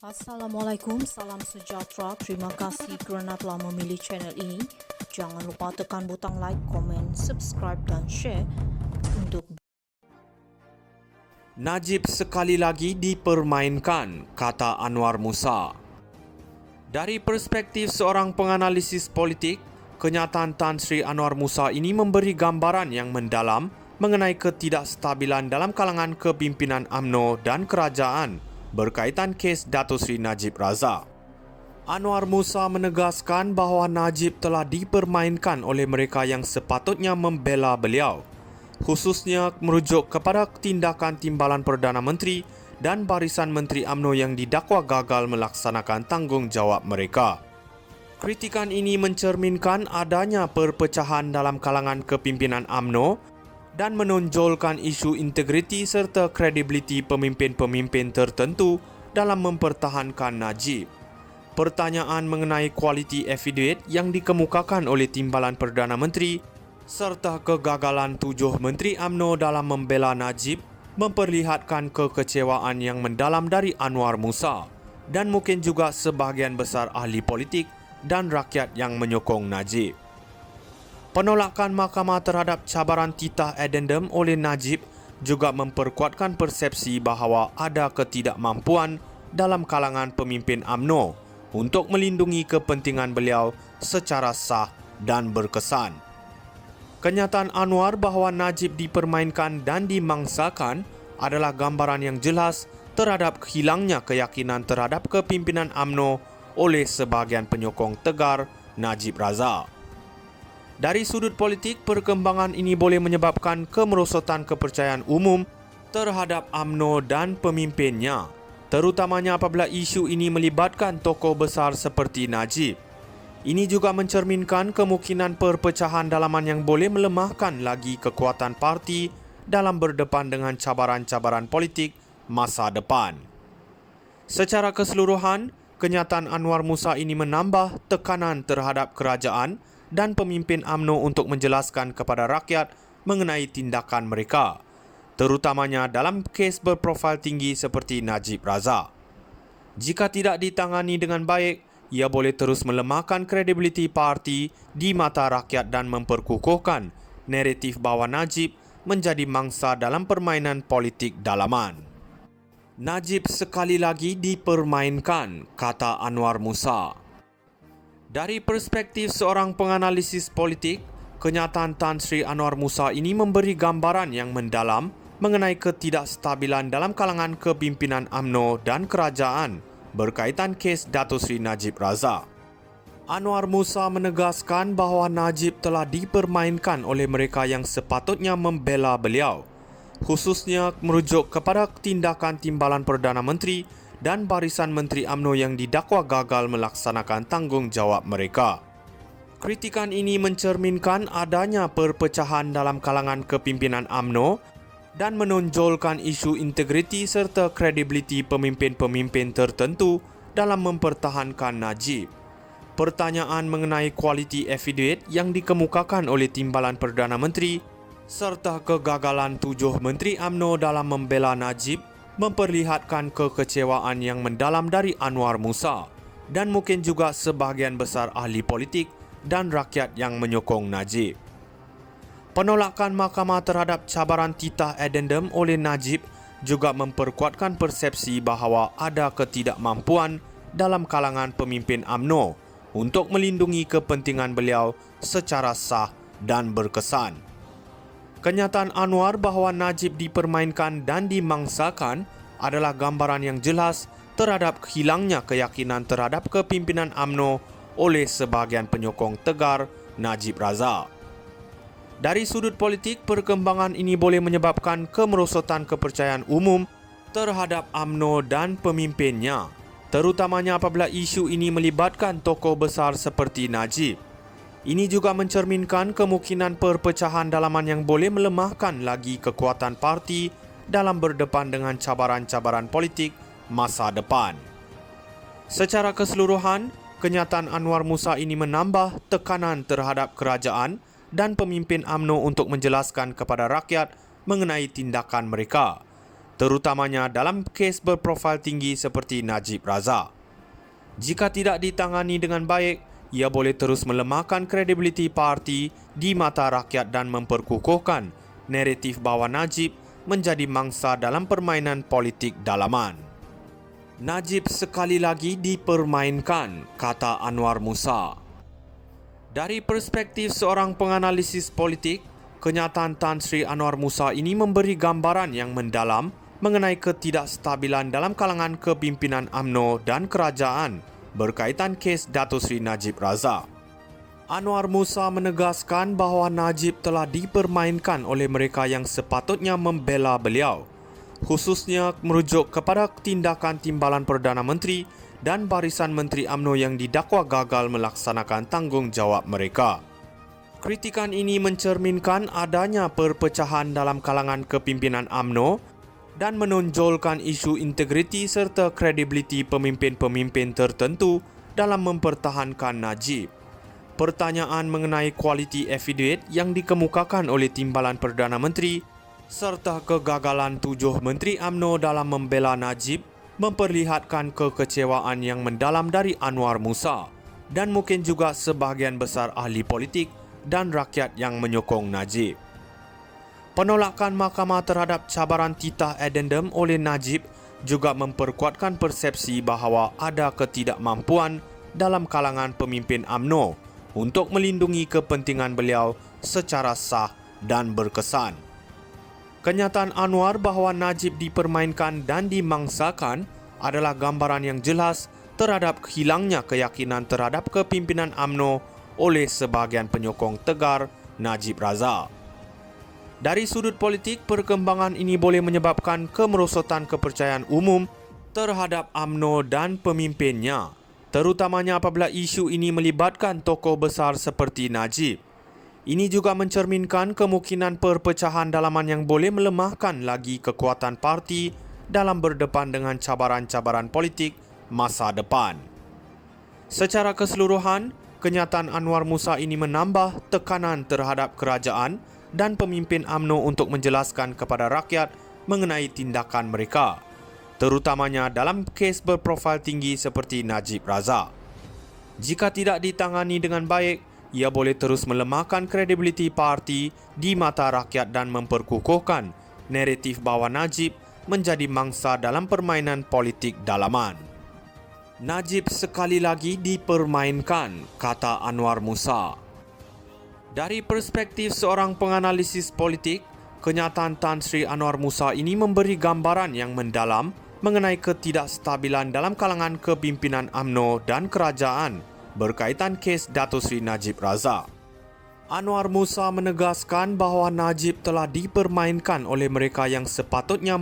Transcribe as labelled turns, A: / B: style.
A: Assalamualaikum, salam sejahtera. Terima kasih kerana telah memilih channel ini. Jangan lupa tekan butang like, komen, subscribe dan share untuk
B: Najib sekali lagi dipermainkan, kata Anwar Musa. Dari perspektif seorang penganalisis politik, kenyataan Tan Sri Anwar Musa ini memberi gambaran yang mendalam mengenai ketidakstabilan dalam kalangan kepimpinan UMNO dan kerajaan berkaitan kes Datuk Seri Najib Razak. Anwar Musa menegaskan bahawa Najib telah dipermainkan oleh mereka yang sepatutnya membela beliau, khususnya merujuk kepada tindakan Timbalan Perdana Menteri dan barisan Menteri UMNO yang didakwa gagal melaksanakan tanggungjawab mereka. Kritikan ini mencerminkan adanya perpecahan dalam kalangan kepimpinan UMNO dan menonjolkan isu integriti serta kredibiliti pemimpin-pemimpin tertentu dalam mempertahankan Najib. Pertanyaan mengenai kualiti affidavit yang dikemukakan oleh Timbalan Perdana Menteri serta kegagalan 7 Menteri UMNO dalam membela Najib memperlihatkan kekecewaan yang mendalam dari Anwar Musa dan mungkin juga sebahagian besar ahli politik dan rakyat yang menyokong Najib. Penolakan mahkamah terhadap cabaran titah addendum oleh Najib juga memperkuatkan persepsi bahawa ada ketidakmampuan dalam kalangan pemimpin UMNO untuk melindungi kepentingan beliau secara sah dan berkesan. Kenyataan Anwar bahawa Najib dipermainkan dan dimangsakan adalah gambaran yang jelas terhadap hilangnya keyakinan terhadap kepimpinan UMNO oleh sebahagian penyokong tegar Najib Razak. Dari sudut politik, perkembangan ini boleh menyebabkan kemerosotan kepercayaan umum terhadap UMNO dan pemimpinnya, terutamanya apabila isu ini melibatkan tokoh besar seperti Najib. Ini juga mencerminkan kemungkinan perpecahan dalaman yang boleh melemahkan lagi kekuatan parti dalam berdepan dengan cabaran-cabaran politik masa depan. Secara keseluruhan, kenyataan Anwar Musa ini menambah tekanan terhadap kerajaan dan pemimpin UMNO untuk menjelaskan kepada rakyat mengenai tindakan mereka, terutamanya dalam kes berprofil tinggi seperti Najib Razak. Jika tidak ditangani dengan baik, ia boleh terus melemahkan kredibiliti parti di mata rakyat dan memperkukuhkan naratif bahawa Najib menjadi mangsa dalam permainan politik dalaman. Najib sekali lagi dipermainkan, kata Anwar Musa. Dari perspektif seorang penganalisis politik, kenyataan Tan Sri Anwar Musa ini memberi gambaran yang mendalam mengenai ketidakstabilan dalam kalangan kepimpinan UMNO dan kerajaan berkaitan kes Datuk Seri Najib Razak. Anwar Musa menegaskan bahawa Najib telah dipermainkan oleh mereka yang sepatutnya membela beliau, khususnya merujuk kepada tindakan Timbalan Perdana Menteri dan barisan Menteri UMNO yang didakwa gagal melaksanakan tanggungjawab mereka. Kritikan ini mencerminkan adanya perpecahan dalam kalangan kepimpinan UMNO dan menonjolkan isu integriti serta kredibiliti pemimpin-pemimpin tertentu dalam mempertahankan Najib. Pertanyaan mengenai kualiti affidavit yang dikemukakan oleh Timbalan Perdana Menteri serta kegagalan 7 Menteri UMNO dalam membela Najib memperlihatkan kekecewaan yang mendalam dari Anwar Musa dan mungkin juga sebahagian besar ahli politik dan rakyat yang menyokong Najib. Penolakan mahkamah terhadap cabaran titah addendum oleh Najib juga memperkuatkan persepsi bahawa ada ketidakmampuan dalam kalangan pemimpin UMNO untuk melindungi kepentingan beliau secara sah dan berkesan. Kenyataan Anwar bahawa Najib dipermainkan dan dimangsakan adalah gambaran yang jelas terhadap hilangnya keyakinan terhadap kepimpinan UMNO oleh sebahagian penyokong tegar Najib Razak. Dari sudut politik, perkembangan ini boleh menyebabkan kemerosotan kepercayaan umum terhadap UMNO dan pemimpinnya, terutamanya apabila isu ini melibatkan tokoh besar seperti Najib. Ini juga mencerminkan kemungkinan perpecahan dalaman yang boleh melemahkan lagi kekuatan parti dalam berdepan dengan cabaran-cabaran politik masa depan. Secara keseluruhan, kenyataan Anwar Musa ini menambah tekanan terhadap kerajaan dan pemimpin UMNO untuk menjelaskan kepada rakyat mengenai tindakan mereka, terutamanya dalam kes berprofil tinggi seperti Najib Razak. Jika tidak ditangani dengan baik, ia boleh terus melemahkan kredibiliti parti di mata rakyat dan memperkukuhkan naratif bahawa Najib menjadi mangsa dalam permainan politik dalaman. Najib sekali lagi dipermainkan, kata Anwar Musa. Dari perspektif seorang penganalisis politik, kenyataan Tan Sri Anwar Musa ini memberi gambaran yang mendalam mengenai ketidakstabilan dalam kalangan kepimpinan UMNO dan kerajaan berkaitan kes Datuk Seri Najib Razak. Anwar Musa menegaskan bahawa Najib telah dipermainkan oleh mereka yang sepatutnya membela beliau, khususnya merujuk kepada tindakan Timbalan Perdana Menteri dan barisan Menteri UMNO yang didakwa gagal melaksanakan tanggungjawab mereka. Kritikan ini mencerminkan adanya perpecahan dalam kalangan kepimpinan UMNO dan menonjolkan isu integriti serta kredibiliti pemimpin-pemimpin tertentu dalam mempertahankan Najib. Pertanyaan mengenai kualiti affidavit yang dikemukakan oleh Timbalan Perdana Menteri serta kegagalan 7 Menteri UMNO dalam membela Najib memperlihatkan kekecewaan yang mendalam dari Anwar Musa dan mungkin juga sebahagian besar ahli politik dan rakyat yang menyokong Najib. Penolakan mahkamah terhadap cabaran titah addendum oleh Najib juga memperkuatkan persepsi bahawa ada ketidakmampuan dalam kalangan pemimpin UMNO untuk melindungi kepentingan beliau secara sah dan berkesan. Kenyataan Anwar bahawa Najib dipermainkan dan dimangsakan adalah gambaran yang jelas terhadap hilangnya keyakinan terhadap kepimpinan UMNO oleh sebahagian penyokong tegar Najib Razak. Dari sudut politik, perkembangan ini boleh menyebabkan kemerosotan kepercayaan umum terhadap UMNO dan pemimpinnya, terutamanya apabila isu ini melibatkan tokoh besar seperti Najib. Ini juga mencerminkan kemungkinan perpecahan dalaman yang boleh melemahkan lagi kekuatan parti dalam berdepan dengan cabaran-cabaran politik masa depan. Secara keseluruhan, kenyataan Anwar Musa ini menambah tekanan terhadap kerajaan dan pemimpin UMNO untuk menjelaskan kepada rakyat mengenai tindakan mereka, terutamanya dalam kes berprofil tinggi seperti Najib Razak. Jika tidak ditangani dengan baik, ia boleh terus melemahkan kredibiliti parti di mata rakyat dan memperkukuhkan naratif bahawa Najib menjadi mangsa dalam permainan politik dalaman. Najib sekali lagi dipermainkan, kata Anwar Musa. Dari perspektif seorang penganalisis politik, kenyataan Tan Sri Anwar Musa ini memberi gambaran yang mendalam mengenai ketidakstabilan dalam kalangan kepimpinan UMNO dan kerajaan berkaitan kes Datuk Seri Najib Razak. Anwar Musa menegaskan bahawa Najib telah dipermainkan oleh mereka yang sepatutnya